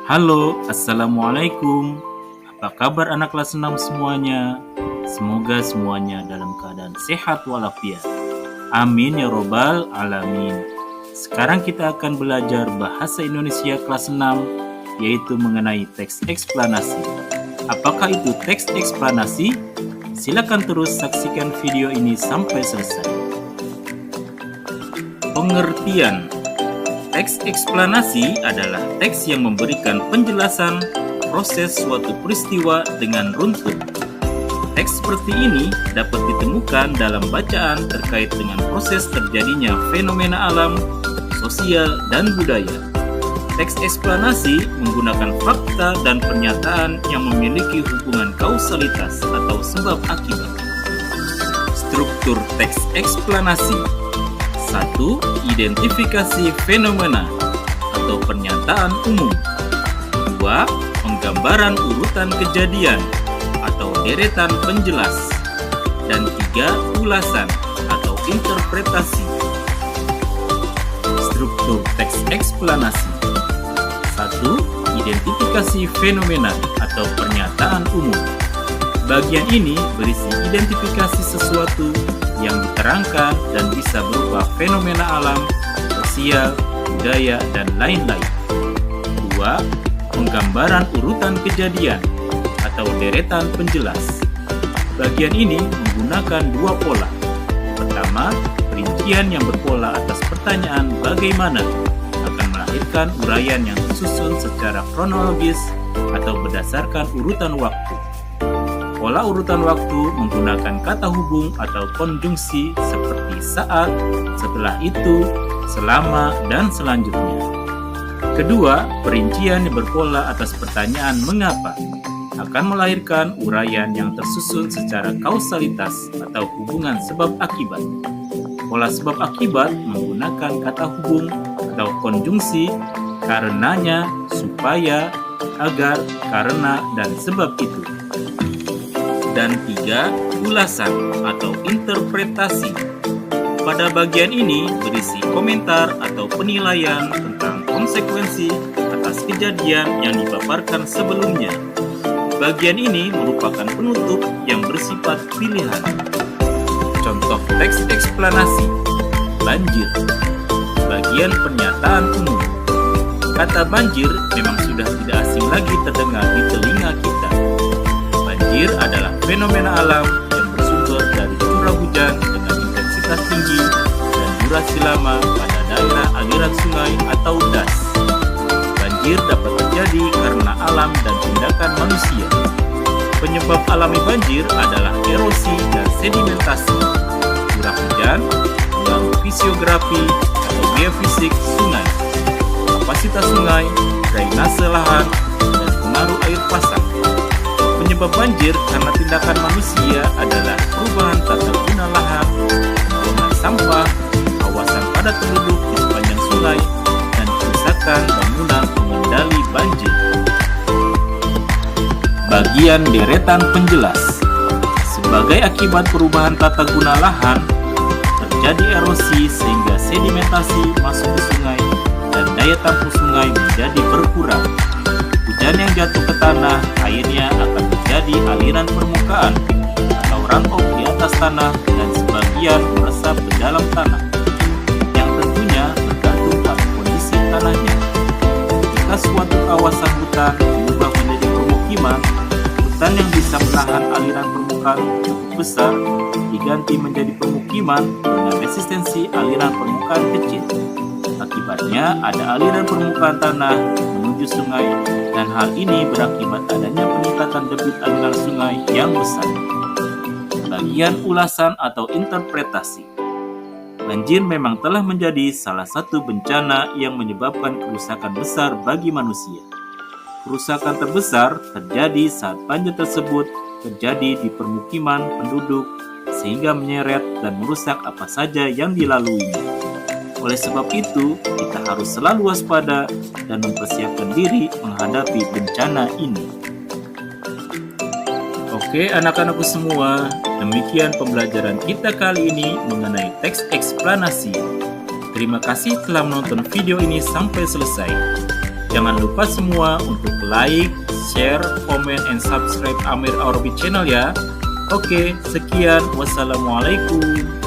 Halo, Assalamualaikum. Apa kabar anak kelas 6 semuanya? Semoga semuanya dalam keadaan sehat walafiat. Amin ya robbal alamin. Sekarang kita akan belajar bahasa Indonesia kelas 6, yaitu mengenai teks eksplanasi. Apakah itu teks eksplanasi? Silakan terus saksikan video ini sampai selesai. Pengertian. Teks eksplanasi adalah teks yang memberikan penjelasan proses suatu peristiwa dengan runtut. Teks seperti ini dapat ditemukan dalam bacaan terkait dengan proses terjadinya fenomena alam, sosial, dan budaya. Teks eksplanasi menggunakan fakta dan pernyataan yang memiliki hubungan kausalitas atau sebab akibat. Struktur teks eksplanasi. 1. Identifikasi fenomena atau pernyataan umum. 2. Penggambaran urutan kejadian atau deretan penjelas. Dan 3. Ulasan atau interpretasi. Struktur teks eksplanasi. 1. Identifikasi fenomena atau pernyataan umum. Bagian ini berisi identifikasi sesuatu yang diterangkan dan bisa berupa fenomena alam, sosial, budaya, dan lain-lain. 2. Penggambaran urutan kejadian atau deretan penjelas. Bagian ini menggunakan dua pola. Pertama, rincian yang berpola atas pertanyaan bagaimana akan melahirkan uraian yang tersusun secara kronologis atau berdasarkan urutan waktu. Pola urutan waktu menggunakan kata hubung atau konjungsi seperti saat, setelah itu, selama, dan selanjutnya. Kedua, perincian yang berpola atas pertanyaan mengapa akan melahirkan uraian yang tersusun secara kausalitas atau hubungan sebab akibat. Pola sebab akibat menggunakan kata hubung atau konjungsi karenanya, supaya, agar, karena, dan sebab itu. Dan 3. Ulasan atau interpretasi. Pada bagian ini berisi komentar atau penilaian tentang konsekuensi atas kejadian yang dipaparkan sebelumnya. Bagian ini merupakan penutup yang bersifat pilihan. Contoh teks eksplanasi. Banjir. Bagian pernyataan umum. Kata banjir memang sudah tidak asing lagi terdengar di telinga kita. Banjir adalah fenomena alam yang bersumber dari curah hujan dengan intensitas tinggi dan durasi lama pada daerah aliran sungai atau das. Banjir dapat terjadi karena alam dan tindakan manusia. Penyebab alami banjir adalah erosi dan sedimentasi, curah hujan, pengaruh fisiografi atau geofisik sungai, kapasitas sungai, drainase lahan, dan pengaruh air pasang. Penyebab banjir karena tindakan manusia adalah perubahan tata guna lahan, pembuangan sampah, kawasan padat penduduk di sepanjang sungai, dan kerusakan bangunan pengendali banjir. Bagian deretan penjelas. Sebagai akibat perubahan tata guna lahan, terjadi erosi sehingga sedimentasi masuk ke sungai dan daya tampung sungai menjadi berkurang. Hujan yang jatuh ke tanah, airnya akan menjadi aliran permukaan atau runoff di atas tanah dan sebagian meresap ke dalam tanah, yang tentunya tergantung pada kondisi tanahnya. Jika suatu kawasan hutan berubah menjadi permukiman, hutan yang bisa menahan aliran permukaan cukup besar diganti menjadi permukiman dengan resistensi aliran permukaan kecil. Akibatnya ada aliran permukaan tanah menuju sungai, dan hal ini berakibat adanya peningkatan debit aliran sungai yang besar. Bagian ulasan atau interpretasi. Banjir memang telah menjadi salah satu bencana yang menyebabkan kerusakan besar bagi manusia. Kerusakan terbesar terjadi saat banjir tersebut terjadi di permukiman penduduk sehingga menyeret dan merusak apa saja yang dilaluinya. Oleh sebab itu, kita harus selalu waspada dan mempersiapkan diri menghadapi bencana ini. Oke anak-anakku semua, demikian pembelajaran kita kali ini mengenai teks eksplanasi. Terima kasih telah menonton video ini sampai selesai. Jangan lupa semua untuk like, share, comment, and subscribe Amir Arabic channel ya. Oke, sekian. Wassalamualaikum.